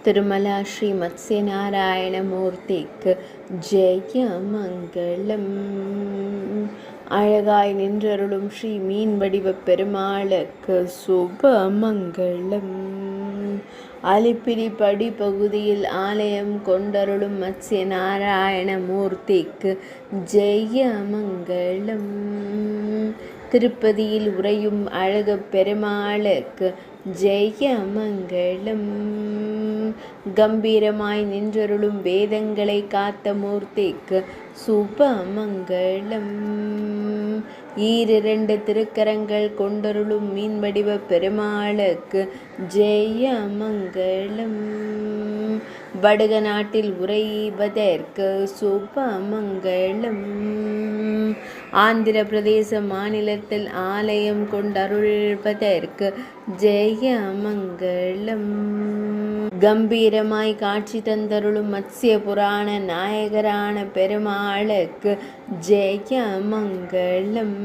திருமலா ஸ்ரீ மத்ஸ்யநாராயணமூர்த்திக்கு ஜெய மங்களம். அழகாய் நின்றருளும் ஸ்ரீ மீன் வடிவ பெருமாளுக்கு சுப மங்களம். அலிப்பிரி படி பகுதியில் ஆலயம் கொண்டருளும் மத்ஸ்யநாராயணமூர்த்திக்கு ஜெய மங்களம். திருப்பதியில் உறையும் அழக பெருமாளுக்கு ஜெய மங்களம். கம்பீரமாய் நின்றருளும் வேதங்களை காத்த மூர்த்திக்கு சுப மங்களம். ஈரிரண்டு திருக்கரங்கள் கொண்டருளும் மீன் வடிவ பெருமாளுக்கு ஜெய மங்களம். வடுக நாட்டில் உறைவதற்கு சுப மங்களம். ஆந்திர பிரதேச மாநிலத்தில் ஆலயம் கொண்டருள்வதற்கு ஜெய மங்களம். கம்பீரமாய் காட்சி தந்தருளும் மத்ஸ்ய புராண நாயகரான பெருமாளுக்கு ஜெய மங்களம்.